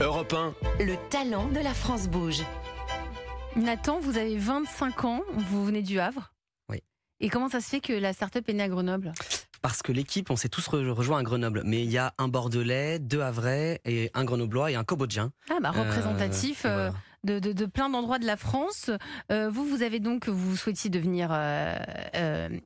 Europe 1. Le talent de la France bouge. Nathan, vous avez 25 ans, vous venez du Havre. Oui. Et comment ça se fait que la start-up est née à Grenoble ? Parce que l'équipe, on s'est tous rejoints à Grenoble. Mais il y a un Bordelais, 2 Havrais, et un Grenoblois et un Cambodgien. Représentatif Voilà. de plein d'endroits de la France. Vous souhaitiez devenir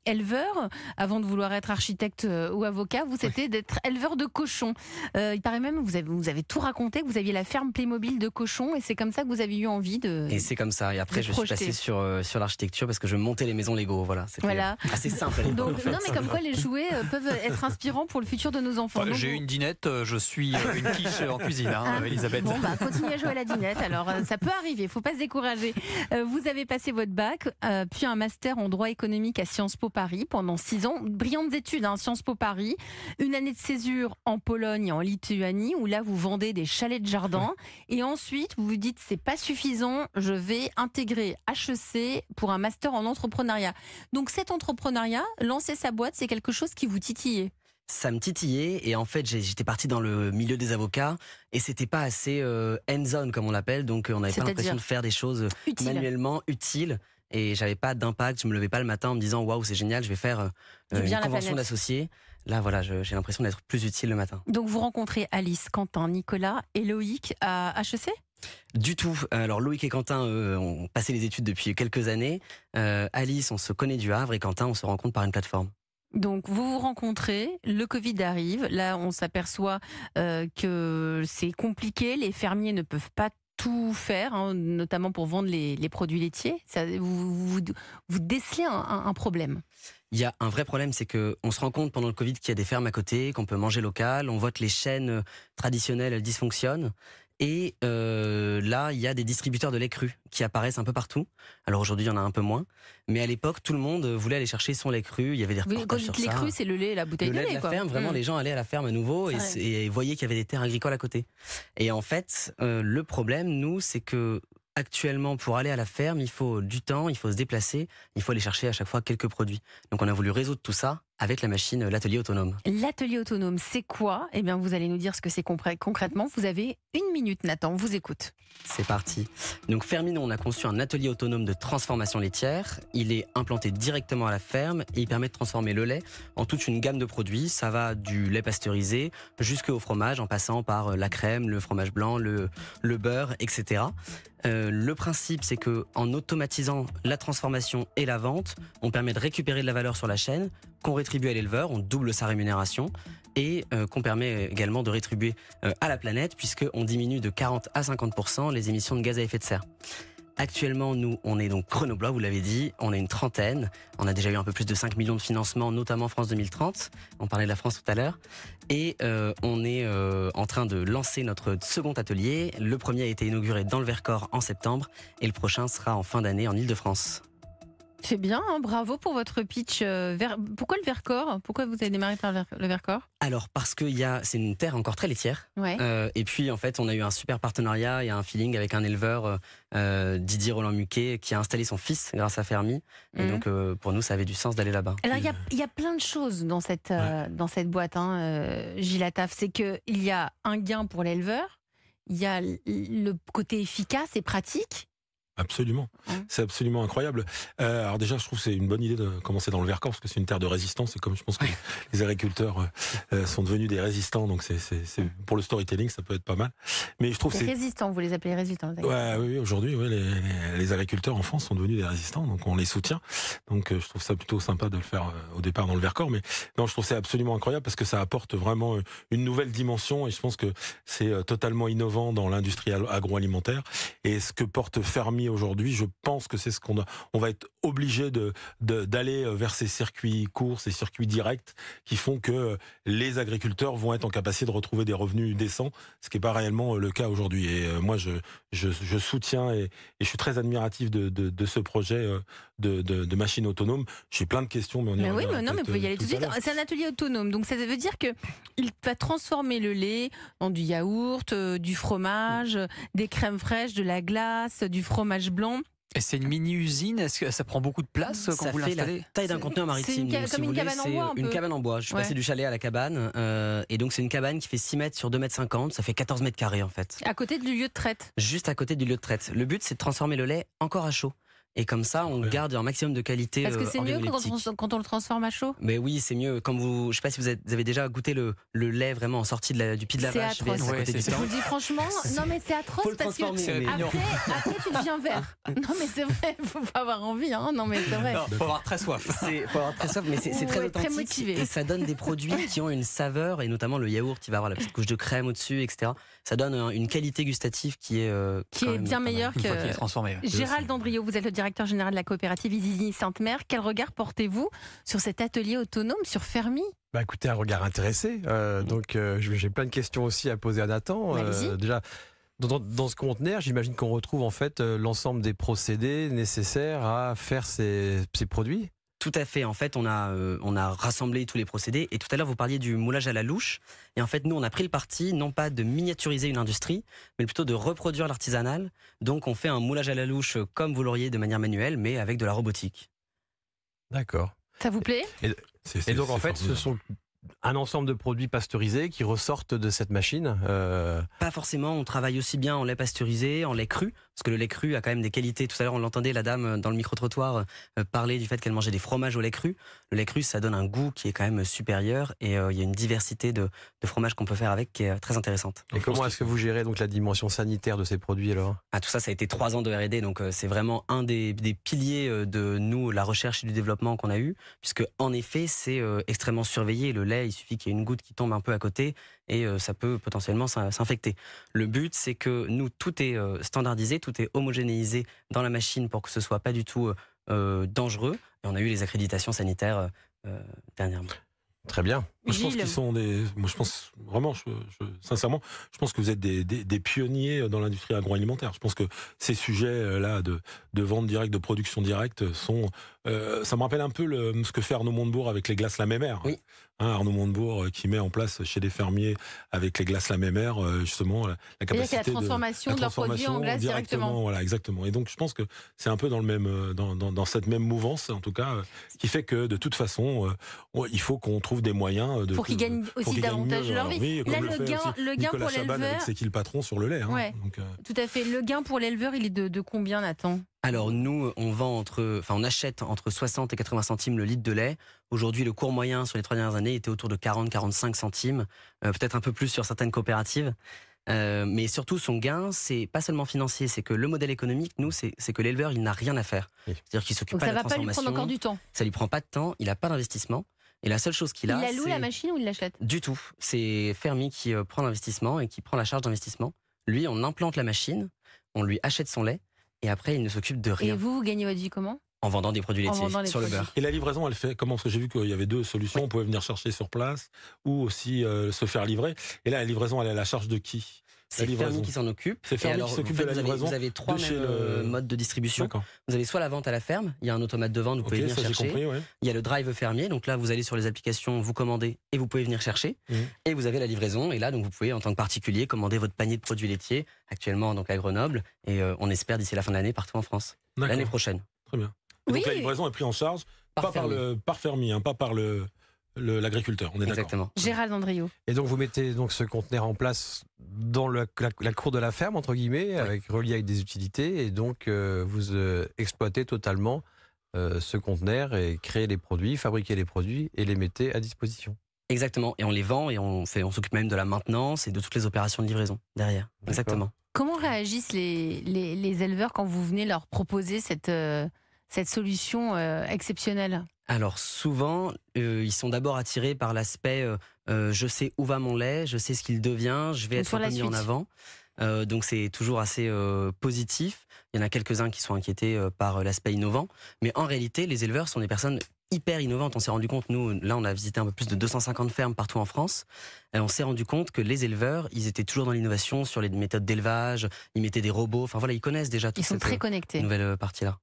éleveur avant de vouloir être architecte ou avocat. C'était d'être éleveur de cochons. Il paraît même, vous avez tout raconté, que vous aviez la ferme Playmobil de cochons et c'est comme ça que vous avez eu envie de. Et c'est comme ça. Et après, je suis passé sur l'architecture parce que je montais les maisons Lego. Voilà, c'était assez simple à l'époque. Donc, non, mais comme quoi les jouets peuvent être inspirants pour le futur de nos enfants. J'ai une dinette, je suis une quiche en cuisine, Elisabeth. Bon, continuez à jouer à la dinette. Alors, ça peut arriver, il ne faut pas se décourager. Vous avez passé votre bac, puis un master en droit économique à Sciences Po Paris pendant 6 ans. Brillantes études, Sciences Po Paris. Une année de césure en Pologne et en Lituanie, où là, vous vendez des chalets de jardin. Et ensuite, vous vous dites, c'est pas suffisant, je vais intégrer HEC pour un master en entrepreneuriat. Donc, cet entrepreneuriat, lancer sa boîte, c'est quelque chose qui vous titillait. Ça me titillait et en fait j'étais parti dans le milieu des avocats et c'était pas assez hands-on comme on l'appelle, donc on n'avait pas l'impression de faire des choses manuellement utiles et j'avais pas d'impact. Je me levais pas le matin en me disant waouh, c'est génial, je vais faire une convention d'associés. Là voilà, j'ai l'impression d'être plus utile le matin. Donc vous rencontrez Alice, Quentin, Nicolas et Loïc à HEC ? Du tout. Alors Loïc et Quentin ont passé les études depuis quelques années. Alice, on se connaît du Havre et Quentin, on se rencontre par une plateforme. Donc vous vous rencontrez, le Covid arrive, là on s'aperçoit que c'est compliqué, les fermiers ne peuvent pas tout faire, notamment pour vendre les produits laitiers. Vous décelez un problème. Il y a un vrai problème, c'est qu'on se rend compte pendant le Covid qu'il y a des fermes à côté, qu'on peut manger local, on voit que les chaînes traditionnelles elles dysfonctionnent. Et là, il y a des distributeurs de lait cru qui apparaissent un peu partout. Alors aujourd'hui, il y en a un peu moins. Mais à l'époque, tout le monde voulait aller chercher son lait cru. Il y avait des reportages sur ça. Quand lait cru, c'est le lait, la bouteille de lait. Le lait de la ferme, vraiment, les gens allaient à la ferme à nouveau et voyaient qu'il y avait des terres agricoles à côté. Et en fait, le problème, nous, c'est que actuellement, pour aller à la ferme, il faut du temps, il faut se déplacer, il faut aller chercher à chaque fois quelques produits. Donc on a voulu résoudre tout ça avec la machine, l'atelier autonome. L'atelier autonome, c'est quoi ? Eh bien, vous allez nous dire ce que c'est concrètement. Vous avez 1 minute, Nathan, on vous écoute. C'est parti. Donc Fermino, on a conçu un atelier autonome de transformation laitière. Il est implanté directement à la ferme et il permet de transformer le lait en toute une gamme de produits. Ça va du lait pasteurisé jusqu'au fromage, en passant par la crème, le fromage blanc, le beurre, etc. Le principe, c'est que en automatisant la transformation et la vente, on permet de récupérer de la valeur sur la chaîne, qu'on rétribue à l'éleveur, on double sa rémunération et qu'on permet également de rétribuer à la planète puisqu'on diminue de 40 à 50% les émissions de gaz à effet de serre. Actuellement, nous, on est donc grenoblois, vous l'avez dit, on est une trentaine. On a déjà eu un peu plus de 5 millions de financements, notamment France 2030. On parlait de la France tout à l'heure. Et on est en train de lancer notre second atelier. Le premier a été inauguré dans le Vercors en septembre et le prochain sera en fin d'année en Île-de-France. C'est bien, bravo pour votre pitch. Pourquoi le Vercors ? Pourquoi vous avez démarré par le Vercors ? Alors parce que c'est une terre encore très laitière. Ouais. Et puis en fait on a eu un super partenariat et un feeling avec un éleveur, Didier Roland-Muquet, qui a installé son fils grâce à Fermi. Et donc pour nous ça avait du sens d'aller là-bas. Alors il y a plein de choses dans cette boîte, Gilles Attaf. C'est qu'il y a un gain pour l'éleveur, il y a le côté efficace et pratique. Absolument, c'est absolument incroyable. Alors déjà, je trouve que c'est une bonne idée de commencer dans le Vercors parce que c'est une terre de résistance et comme je pense que les agriculteurs sont devenus des résistants, donc c'est pour le storytelling, ça peut être pas mal. Mais je trouve les résistants, vous les appelez résistants. Oui, aujourd'hui, les agriculteurs en France sont devenus des résistants, donc on les soutient. Donc je trouve ça plutôt sympa de le faire au départ dans le Vercors, mais non, je trouve que c'est absolument incroyable parce que ça apporte vraiment une nouvelle dimension et je pense que c'est totalement innovant dans l'industrie agroalimentaire et ce que porte Fermi aujourd'hui, je pense que c'est ce on va être obligé d'aller vers ces circuits courts, ces circuits directs qui font que les agriculteurs vont être en capacité de retrouver des revenus décents, ce qui n'est pas réellement le cas aujourd'hui. Et moi, je soutiens et je suis très admiratif de ce projet de machine autonome. J'ai plein de questions, mais on y reviendra. Mais vous pouvez y aller tout de suite. C'est un atelier autonome, donc ça veut dire qu'il va transformer le lait en du yaourt, du fromage, des crèmes fraîches, de la glace, du fromage blanc. Et c'est une mini-usine, est-ce que ça prend beaucoup de place quand Ça vous fait la l'installez? taille d'un conteneur maritime. C'est Donc, comme vous une voulez, cabane en c'est bois, un une peu. cabane en bois. Je suis passé du chalet à la cabane. Et donc, c'est une cabane qui fait 6 mètres sur 2 mètres 50. Ça fait 14 mètres carrés, en fait. À côté du lieu de traite. Juste à côté du lieu de traite. Le but, c'est de transformer le lait encore à chaud. Et comme ça, on garde un maximum de qualité. Parce que c'est mieux organoleptique. quand on le transforme à chaud. Mais oui, c'est mieux. Comme je sais pas si vous avez déjà goûté le lait vraiment en sortie du pied de la C'est vache. atroce. VS à Ouais, côté c'est du ça. Je temps. vous le dis franchement, non mais c'est Faut atroce le parce que transformer. mais- mignon. après tu deviens vert. Non mais c'est vrai, faut pas avoir envie, hein. Non mais c'est vrai. Non, faut avoir très soif. Faut avoir très soif, mais c'est très Ouais, très authentique. motivé. Et ça donne des produits qui ont une saveur, et notamment le yaourt, il va avoir la petite couche de crème au-dessus, etc. Ça donne une qualité gustative qui est Qui quand est même bien pas mal. meilleure Une fois qu'il est que. transformé. Gérald Dandriot, vous êtes le directeur général de la coopérative Isigny Sainte-Mère. Quel regard portez-vous sur cet atelier autonome sur Fermi? Bah écoutez, un regard intéressé. Donc j'ai plein de questions aussi à poser à Nathan. Allez-y. Déjà, dans ce conteneur, j'imagine qu'on retrouve en fait l'ensemble des procédés nécessaires à faire ces produits. Tout à fait. En fait, on a rassemblé tous les procédés. Et tout à l'heure, vous parliez du moulage à la louche. Et en fait, nous, on a pris le parti, non pas de miniaturiser une industrie, mais plutôt de reproduire l'artisanal. Donc, on fait un moulage à la louche comme vous l'auriez de manière manuelle, mais avec de la robotique. D'accord. Ça vous plaît? Et donc en fait, ce sont un ensemble de produits pasteurisés qui ressortent de cette machine. Pas forcément. On travaille aussi bien en lait pasteurisé, en lait cru, parce que le lait cru a quand même des qualités. Tout à l'heure, on l'entendait, la dame dans le micro-trottoir parler du fait qu'elle mangeait des fromages au lait cru. Le lait cru, ça donne un goût qui est quand même supérieur, et il y a une diversité de fromages qu'on peut faire avec qui est très intéressante. Et comment est-ce que vous gérez donc la dimension sanitaire de ces produits alors? Ah, tout ça, ça a été 3 ans de R&D, donc c'est vraiment un des piliers de nous, la recherche et du développement qu'on a eu, puisque en effet, c'est extrêmement surveillé. Le lait, il suffit qu'il y ait une goutte qui tombe un peu à côté, et ça peut potentiellement s'infecter. Le but, c'est que nous, tout est standardisé, tout est homogénéisé dans la machine pour que ce soit pas du tout dangereux. Et on a eu les accréditations sanitaires dernièrement. Très bien. Je pense Gilles. qu'ils sont des. Moi, je pense vraiment, sincèrement, je pense que vous êtes des pionniers dans l'industrie agroalimentaire. Je pense que ces sujets-là de vente directe, de production directe, sont. Ça me rappelle un peu ce que fait Arnaud Montebourg avec les glaces La Mémère. Oui. Arnaud Montebourg qui met en place chez les fermiers avec les glaces La Mémère justement la C'est-à-dire qu'il y capacité a la transformation de leurs produits en glace directement. Voilà, exactement. Et donc je pense que c'est un peu dans le même, dans cette même mouvance, en tout cas, qui fait que de toute façon, il faut qu'on trouve des moyens Pour qu'ils gagnent aussi davantage leur vie. Là, le gain pour Chaban l'éleveur. avec C'est qui le patron sur le lait. Hein. Ouais. Donc, Tout à fait. Le gain pour l'éleveur, il est de combien, Nathan? Alors nous, on achète entre 60 et 80 centimes le litre de lait. Aujourd'hui, le cours moyen sur les 3 dernières années était autour de 40-45 centimes, peut-être un peu plus sur certaines coopératives. Mais surtout, son gain, c'est pas seulement financier, c'est que le modèle économique, nous, c'est que l'éleveur, il n'a rien à faire. Oui. C'est-à-dire qu'il s'occupe Donc pas ça de la va pas lui transformation. prendre encore du temps. Ça lui prend pas de temps, il a pas d'investissement. Et la seule chose qu'il Il a, la loue c'est la machine ou il l'achète? du tout. C'est Fermi qui prend l'investissement et qui prend la charge d'investissement. Lui, on implante la machine, on lui achète son lait, et après, il ne s'occupe de Et rien vous gagnez votre vie comment? en vendant des produits En laitiers vendant les sur le produits. beurre. Et la livraison, elle fait comment? Parce que j'ai vu qu'il y avait 2 solutions. Oui. On pouvait venir chercher sur place ou aussi se faire livrer. Et là, la livraison, elle est à la charge de qui? C'est livraison. Fermi qui s'en occupe. C'est Fermi Et alors, qui s'occupe en fait, de la livraison vous avez 3 de chez modes de distribution. D'accord. Vous avez soit la vente à la ferme, il y a un automate de vente, vous pouvez Ok, venir ça j'ai chercher. compris, ouais. Il y a le drive fermier, donc là vous allez sur les applications, vous commandez et vous pouvez venir chercher. Mhm. Et vous avez la livraison, et là donc vous pouvez en tant que particulier commander votre panier de produits laitiers, actuellement donc à Grenoble, et on espère d'ici la fin de l'année partout en France, D'accord. l'année prochaine. Très bien. Et Oui. donc la livraison est prise en charge Par pas par Fermi, hein, pas par l'agriculteur. On est d'accord. Exactement. Gérald Dandriot. Et donc vous mettez donc ce conteneur en place dans la cour de la ferme entre guillemets, relié avec des utilités, et donc vous exploitez totalement ce conteneur et créez les produits, fabriquez les produits et les mettez à disposition. Exactement, et on les vend et on s'occupe même de la maintenance et de toutes les opérations de livraison derrière. D'accord. Exactement. Comment réagissent les éleveurs quand vous venez leur proposer cette solution exceptionnelle? Alors souvent, ils sont d'abord attirés par l'aspect je sais où va mon lait, je sais ce qu'il devient, je vais Donc être sur un peu la mis en suite. avant. Donc c'est toujours assez positif. Il y en a quelques-uns qui sont inquiétés par l'aspect innovant. Mais en réalité, les éleveurs sont des personnes hyper innovantes. On s'est rendu compte, nous, là on a visité un peu plus de 250 fermes partout en France. Et on s'est rendu compte que les éleveurs, ils étaient toujours dans l'innovation sur les méthodes d'élevage, ils mettaient des robots. Enfin voilà, ils connaissent déjà toute Ils sont cette très connectés. nouvelle partie-là.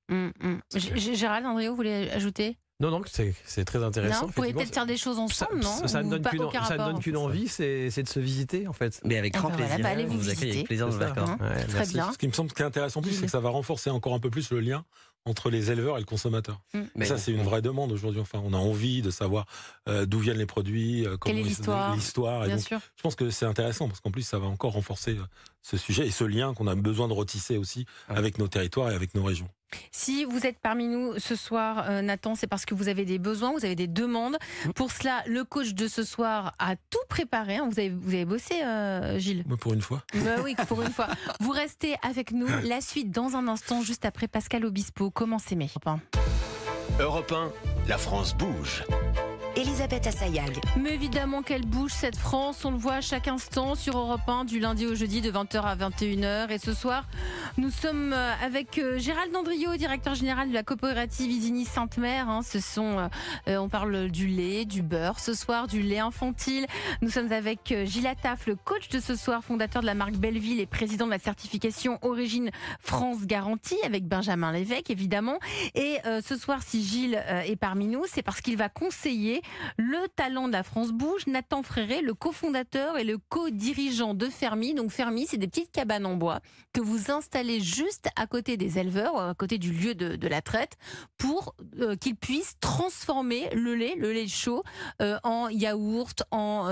Gérald Dandriot, vous voulez ajouter? Non, non, c'est très intéressant. Non, vous pourriez peut-être faire des choses ensemble, non? Ça ne Ou donne pas, qu'une aucun ça ne rapport donne qu'une envie, c'est de se visiter en fait. Mais avec grand Ah bah voilà, plaisir. bah allez vous on vous accueille visiter. avec plaisir dans le C'est ça. Vercors. Ouais, Très merci. bien. Ce qui me semble intéressant plus, c'est que ça va renforcer encore un peu plus le lien entre les éleveurs et le consommateur. Mais Et ça, bon, c'est une vraie demande aujourd'hui. Enfin, on a envie de savoir d'où viennent les produits, Quelle est l'histoire. l'histoire. Et Bien donc, sûr. je pense que c'est intéressant parce qu'en plus, ça va encore renforcer ce sujet et ce lien qu'on a besoin de retisser aussi Ouais. avec nos territoires et avec nos régions. Si vous êtes parmi nous ce soir, Nathan, c'est parce que vous avez des besoins, vous avez des demandes. Pour cela, le coach de ce soir a tout préparé. Hein. Vous avez bossé, Gilles? Moi, pour une fois. Bah oui, pour une fois. Vous restez avec nous. La suite dans un instant, juste après Pascal Obispo. Comment s'aimer? Europe 1, la France bouge. Elisabeth Assayag. Mais évidemment qu'elle bouge cette France, on le voit à chaque instant sur Europe 1 du lundi au jeudi de 20h à 21h. Et ce soir, nous sommes avec Gérald Dandriot, directeur général de la coopérative Isigny Sainte-Mère. On parle du lait, du beurre ce soir, du lait infantile. Nous sommes avec Gilles Attaf, le coach de ce soir, fondateur de la marque Belleville et président de la certification Origine France Garantie, avec Benjamin Lévesque évidemment. Et ce soir, si Gilles est parmi nous, c'est parce qu'il va conseiller le talent de la France bouge, Nathan Fréré, le cofondateur et le co-dirigeant de Fermi. Donc Fermi, c'est des petites cabanes en bois que vous installez juste à côté des éleveurs, à côté du lieu de la traite, pour qu'ils puissent transformer le lait chaud, en yaourt, en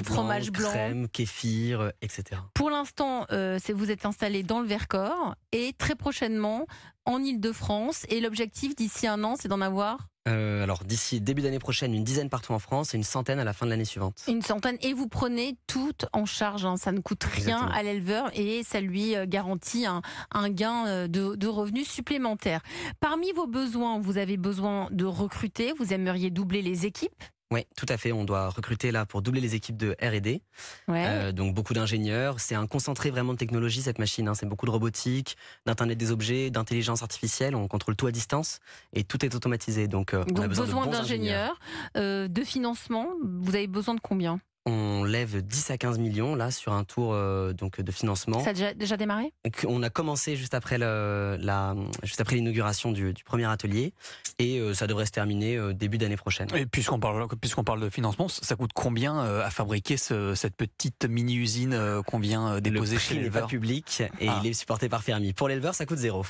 fromage blanc, crème, kéfir, etc. Pour l'instant, vous êtes installé dans le Vercors et très prochainement en Ile-de-France. Et l'objectif d'ici un an, c'est d'en avoir Alors d'ici début d'année prochaine, une dizaine partout en France et une centaine à la fin de l'année suivante. une centaine. Et vous prenez tout en charge. Hein. Ça ne coûte rien Exactement. à l'éleveur et ça lui garantit un gain de revenus supplémentaires. Parmi vos besoins, vous avez besoin de recruter. Vous aimeriez doubler les équipes. Oui, tout à fait. On doit recruter là pour doubler les équipes de R&D. Ouais. Donc beaucoup d'ingénieurs. C'est un concentré vraiment de technologie cette machine. Hein. C'est beaucoup de robotique, d'internet des objets, d'intelligence artificielle. On contrôle tout à distance et tout est automatisé. Donc on a Donc besoin de bons d'ingénieurs, de financement. Vous avez besoin de combien? On lève 10 à 15 millions là sur un tour donc de financement. Ça a déjà démarré? On a commencé juste après l'inauguration du premier atelier et ça devrait se terminer début d'année prochaine. Et puisqu'on parle de financement, ça coûte combien à fabriquer cette petite mini-usine qu'on vient déposer Le chez prix n'est pas l'éleveur? public et il est supporté par Fermi. Pour l'éleveur, ça coûte 0.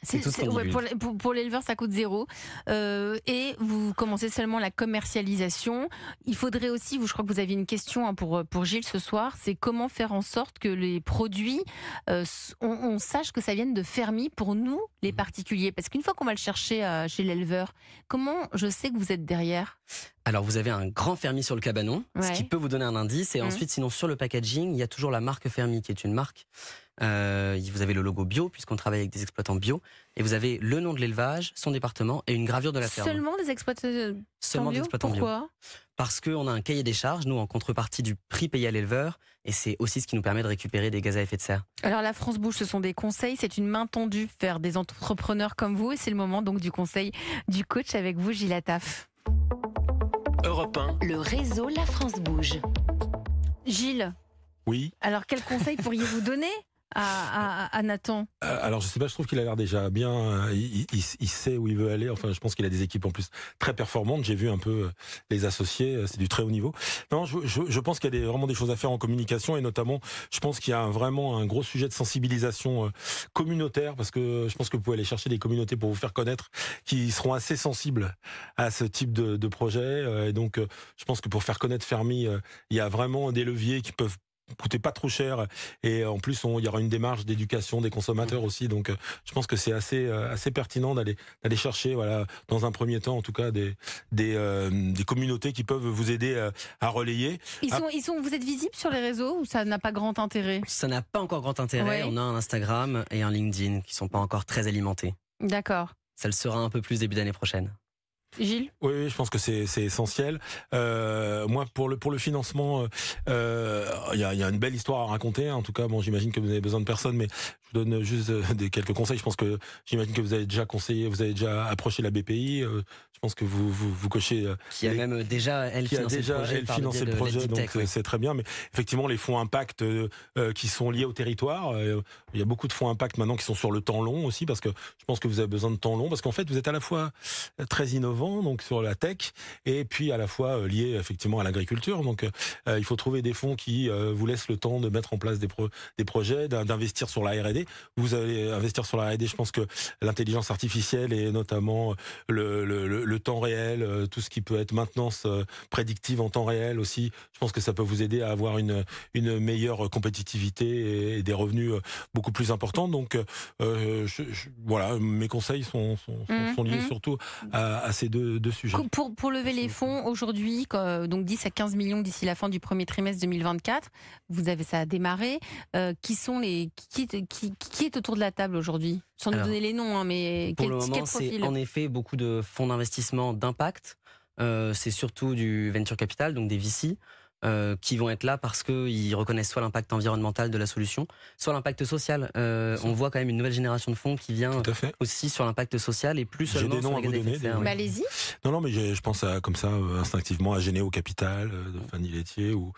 C'est tout ce qu'on divulgue. Pour l'éleveur, ça coûte 0. Et vous commencez seulement la commercialisation. Il faudrait aussi, je crois que vous aviez une question pour Gilles ce soir, c'est comment faire en sorte que les produits, on sache que ça vienne de Fermi pour nous, les particuliers. Parce qu'une fois qu'on va le chercher chez l'éleveur, comment je sais que vous êtes derrière? Alors vous avez un grand Fermi sur le cabanon, ce Ouais. qui peut vous donner un indice. Et ensuite, sinon sur le packaging, il y a toujours la marque Fermi qui est une marque. Vous avez le logo bio puisqu'on travaille avec des exploitants bio. Et vous avez le nom de l'élevage, son département et une gravure de la ferme. Seulement des exploitants Seulement des bio? exploitants bio. Pourquoi? Parce qu'on a un cahier des charges, nous, en contrepartie du prix payé à l'éleveur. Et c'est aussi ce qui nous permet de récupérer des gaz à effet de serre. Alors la France bouge, ce sont des conseils, c'est une main tendue vers des entrepreneurs comme vous. Et c'est le moment donc du conseil du coach avec vous, Gilles Attaf. Europe 1, Le réseau La France bouge. Gilles, Oui. alors quel conseil pourriez-vous donner à Nathan? Alors je sais pas, je trouve qu'il a l'air déjà bien, il sait où il veut aller. Enfin, je pense qu'il a des équipes en plus très performantes. J'ai vu un peu les associés, c'est du très haut niveau. Non, je pense qu'il y a vraiment des choses à faire en communication et notamment, je pense qu'il y a vraiment un gros sujet de sensibilisation communautaire parce que je pense que vous pouvez aller chercher des communautés pour vous faire connaître qui seront assez sensibles à ce type de projet. Et donc, je pense que pour faire connaître Fermi, il y a vraiment des leviers qui peuvent coûter pas trop cher et en plus il y aura une démarche d'éducation des consommateurs aussi, donc je pense que c'est assez pertinent d'aller chercher, voilà, dans un premier temps en tout cas des communautés qui peuvent vous aider à relayer. Vous êtes visible sur les réseaux ou ça n'a pas grand intérêt? Ça n'a pas encore grand intérêt. Ouais. On a un Instagram et un LinkedIn qui sont pas encore très alimentés. D'accord. Ça le sera un peu plus début d'année prochaine. Gilles? Oui, je pense que c'est essentiel. Moi, pour le financement, il y a une belle histoire à raconter. En tout cas, bon, j'imagine que vous avez besoin de personne, mais je vous donne juste quelques conseils. J'imagine que vous avez déjà conseillé, vous avez déjà approché la BPI. Je pense que vous cochez. Qui a même déjà financé le projet, donc c'est très bien. Mais effectivement, les fonds impact qui sont liés au territoire, il y a beaucoup de fonds impact maintenant qui sont sur le temps long aussi, parce que je pense que vous avez besoin de temps long, parce qu'en fait, vous êtes à la fois très innovant, donc sur la tech, et puis à la fois lié effectivement à l'agriculture. Donc, il faut trouver des fonds qui vous laissent le temps de mettre en place des projets, d'investir sur la R&D. Vous allez investir sur la R&D. Je pense que l'intelligence artificielle et notamment le temps réel, tout ce qui peut être maintenance prédictive en temps réel aussi, je pense que ça peut vous aider à avoir une meilleure compétitivité et des revenus beaucoup plus importants. Donc voilà, mes conseils sont liés surtout à ces deux sujets. Pour lever les fonds aujourd'hui, donc 10 à 15 millions d'ici la fin du premier trimestre 2024, ça a démarré. Qui est autour de la table aujourd'hui? Sans nous donner les noms, mais pour le moment, c'est en effet beaucoup de fonds d'investissement d'impact. C'est surtout du venture capital, donc des VC, qui vont être là parce qu'ils reconnaissent soit l'impact environnemental de la solution, soit l'impact social. On voit quand même une nouvelle génération de fonds qui vient aussi sur l'impact social et plus seulement sur les gaz à effet de serre. Allez-y. Non, mais je pense comme ça instinctivement à Généo Capital de Fanny Laitier ou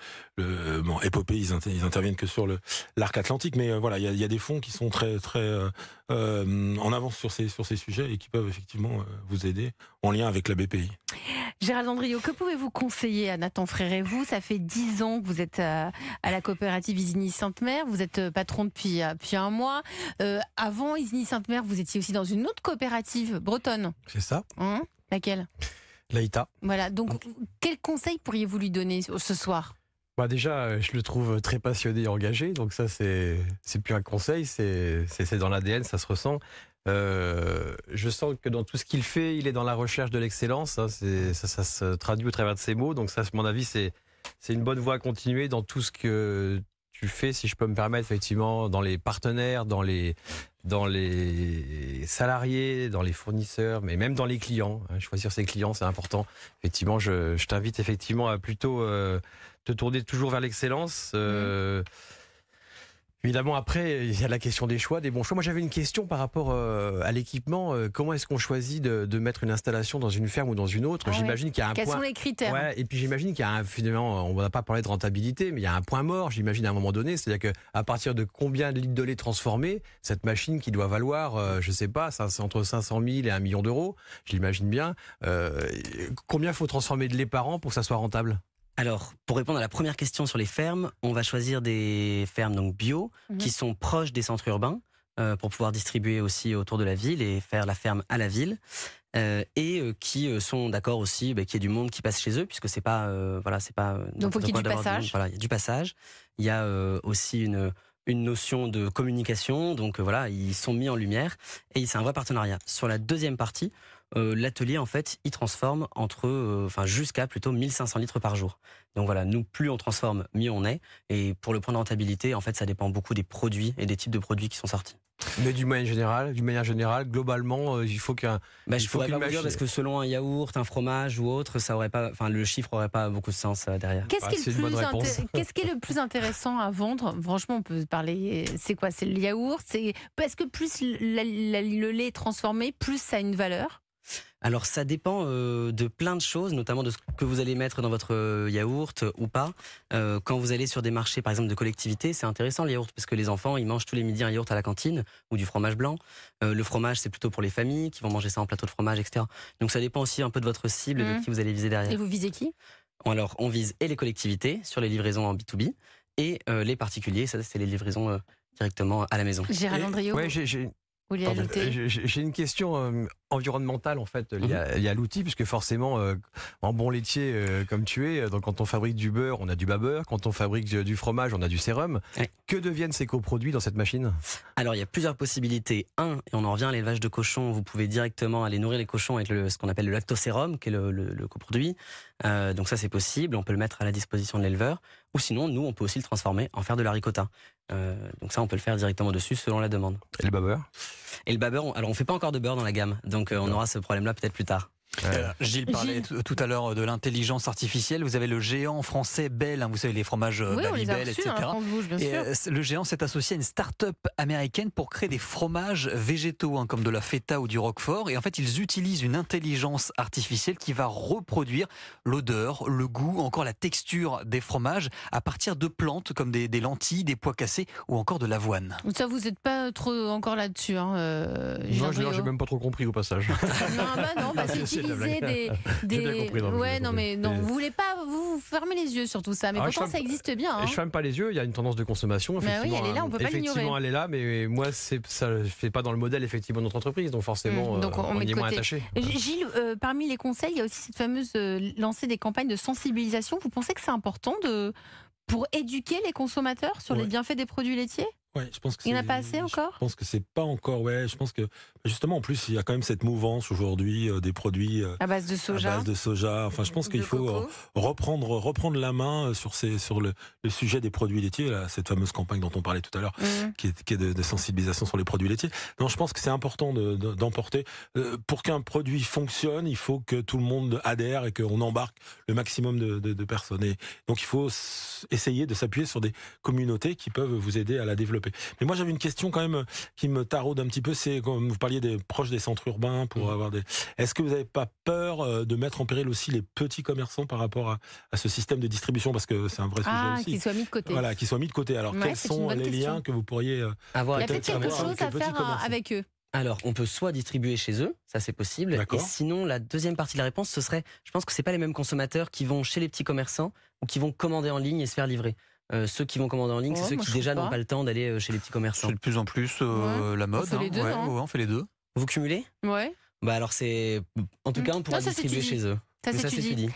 Epopée. Ils interviennent que sur l'arc atlantique, mais voilà, il y a des fonds qui sont très en avance sur ces sujets et qui peuvent effectivement vous aider en lien avec la BPI. Gérald Andriot, que pouvez-vous conseiller à Nathan Fréré? Vous, ça fait 10 ans que vous êtes à la coopérative Isigny Sainte-Mère, vous êtes patron depuis un mois. Avant Isigny Sainte-Mère, vous étiez aussi dans une autre coopérative bretonne. C'est ça. Laquelle? L'AITA. Voilà, donc quel conseil pourriez-vous lui donner ce soir? Déjà, je le trouve très passionné et engagé, donc ça c'est plus un conseil, c'est dans l'ADN, ça se ressent. Je sens que dans tout ce qu'il fait, il est dans la recherche de l'excellence. Ça se traduit au travers de ses mots. Donc ça, à mon avis, c'est une bonne voie à continuer dans tout ce que tu fais, si je peux me permettre, effectivement, dans les partenaires, dans les salariés, dans les fournisseurs, mais même dans les clients. Choisir ses clients, c'est important. Effectivement, je t'invite effectivement à plutôt te tourner toujours vers l'excellence. Évidemment, après, il y a la question des choix, des bons choix. Moi, j'avais une question par rapport à l'équipement. Comment est-ce qu'on choisit de mettre une installation dans une ferme ou dans une autre? J'imagine qu'il y a un point. Quels sont les critères? Et puis j'imagine qu'il y a finalement, on va pas parler de rentabilité, mais il y a un point mort, j'imagine, à un moment donné. C'est-à-dire qu'à partir de combien de litres de lait transformés, cette machine qui doit valoir, je sais pas, c'est entre 500 000 et 1 million d'euros, j'imagine bien. Combien faut transformer de lait par an pour que ça soit rentable? Alors, pour répondre à la première question sur les fermes, on va choisir des fermes donc bio qui sont proches des centres urbains pour pouvoir distribuer aussi autour de la ville et faire la ferme à la ville. Et qui sont d'accord aussi qu'il y ait du monde qui passe chez eux, puisque c'est pas donc faut qu'il y ait du passage. Voilà, il y a du passage. Il y a aussi une notion de communication, donc ils sont mis en lumière et c'est un vrai partenariat. Sur la deuxième partie, l'atelier en fait il transforme jusqu'à plutôt 1500 litres par jour. Donc voilà, nous plus on transforme, mieux on est. Et pour le point de rentabilité, en fait ça dépend beaucoup des produits et des types de produits qui sont sortis. Mais d'une manière générale, globalement, il faut qu'un. Je pourrais pas vous dire parce que selon un yaourt, un fromage ou autre, le chiffre aurait pas beaucoup de sens derrière. Qu'est-ce qui est le plus intéressant à vendre? Franchement, on peut parler. C'est quoi? C'est le yaourt? Est-ce que plus le lait est transformé, plus ça a une valeur? Alors ça dépend de plein de choses, notamment de ce que vous allez mettre dans votre yaourt ou pas. Quand vous allez sur des marchés par exemple de collectivité, c'est intéressant le yaourt parce que les enfants ils mangent tous les midis un yaourt à la cantine ou du fromage blanc. Le fromage c'est plutôt pour les familles qui vont manger ça en plateau de fromage, etc. Donc ça dépend aussi un peu de votre cible, de qui vous allez viser derrière. Et vous visez qui? Alors on vise et les collectivités sur les livraisons en B2B et les particuliers, ça c'est les livraisons directement à la maison. Gérald Andriot. J'ai une question environnementale en fait liée à l'outil, puisque forcément en bon laitier comme tu es, donc quand on fabrique du beurre, on a du babeur, quand on fabrique du fromage, on a du sérum. Que deviennent ces coproduits dans cette machine? Alors il y a plusieurs possibilités. Et on en revient à l'élevage de cochons, vous pouvez directement aller nourrir les cochons avec ce qu'on appelle le lactosérum, qui est le coproduit. Donc ça c'est possible, on peut le mettre à la disposition de l'éleveur. Ou sinon, nous, on peut aussi le transformer en faire de la ricotta. Donc ça, on peut le faire directement dessus selon la demande. Et le babeur? Et le babeur, alors on fait pas encore de beurre dans la gamme, donc on aura ce problème-là peut-être plus tard. Gilles parlait tout à l'heure de l'intelligence artificielle. Vous avez le géant français Bell, vous savez, les fromages Oui, on les a Babybel, reçus, etc. France Bouge, bien sûr. Le géant s'est associé à une start-up américaine pour créer des fromages végétaux, comme de la feta ou du roquefort. Et en fait, ils utilisent une intelligence artificielle qui va reproduire l'odeur, le goût, encore la texture des fromages à partir de plantes comme des lentilles, des pois cassés ou encore de l'avoine. Ça, vous n'êtes pas trop encore là-dessus, Gilles Non, Andriot. j'ai même pas trop compris au passage. Non, c'est c'est de la utiliser blague. des. J'ai bien compris, non, Ouais, j'ai bien non, mais compris. non, vous voulez pas, vous fermez les yeux sur tout ça, mais Ah, pourtant je ça ferme- existe bien. Je ferme pas les yeux, il y a une tendance de consommation. Mais oui, elle est là, on peut pas l'ignorer. Effectivement, elle est là, mais moi, ça ne fait pas dans le modèle effectivement de notre entreprise, donc forcément, Donc, on met on y de est moins côté. attaché. Gilles, parmi les conseils, il y a aussi cette fameuse lancer des campagnes de sensibilisation. Vous pensez que c'est important pour éduquer les consommateurs sur les bienfaits des produits laitiers? Ouais, je pense que Il n'y en a c'est- pas assez encore? Je pense que c'est pas encore. Ouais, je pense que justement, en plus, il y a quand même cette mouvance aujourd'hui des produits À base de soja. à base de soja. Enfin, je pense qu'il de faut coco. reprendre la main sur le sujet des produits laitiers, là, cette fameuse campagne dont on parlait tout à l'heure, qui est de sensibilisation sur les produits laitiers. Non, je pense que c'est important d'emporter. Pour qu'un produit fonctionne, il faut que tout le monde adhère et qu'on embarque le maximum de personnes. Et donc, il faut essayer de s'appuyer sur des communautés qui peuvent vous aider à la développer. Mais moi, j'avais une question quand même qui me taraude un petit peu. C'est comme vous parliez des proches des centres urbains pour avoir des. Est-ce que vous n'avez pas peur de mettre en péril aussi les petits commerçants par rapport à ce système de distribution, parce que c'est un vrai sujet aussi. Qu'ils soient mis de côté. Voilà, qu'ils soient mis de côté. Alors, Ouais, quels c'est une sont bonne les question. liens que vous pourriez Avoir Il y a peut-être quelque avoir chose avec à les petits faire commerçants. avec eux. Alors, on peut soit distribuer chez eux, ça c'est possible. Et D'accord. sinon, la deuxième partie de la réponse, ce serait, je pense que c'est pas les mêmes consommateurs qui vont chez les petits commerçants ou qui vont commander en ligne et se faire livrer. Ceux qui vont commander en ligne, c'est ceux moi, qui je déjà trouve n'ont pas. pas le temps d'aller chez les petits commerçants. C'est de plus en plus la mode. fait les deux, ouais, non on fait les deux. Vous cumulez? Ouais. Bah alors c'est, en tout cas, on pourra Non, ça distribuer s'étudie. chez eux. Ça Mais s'étudie. s'étudie.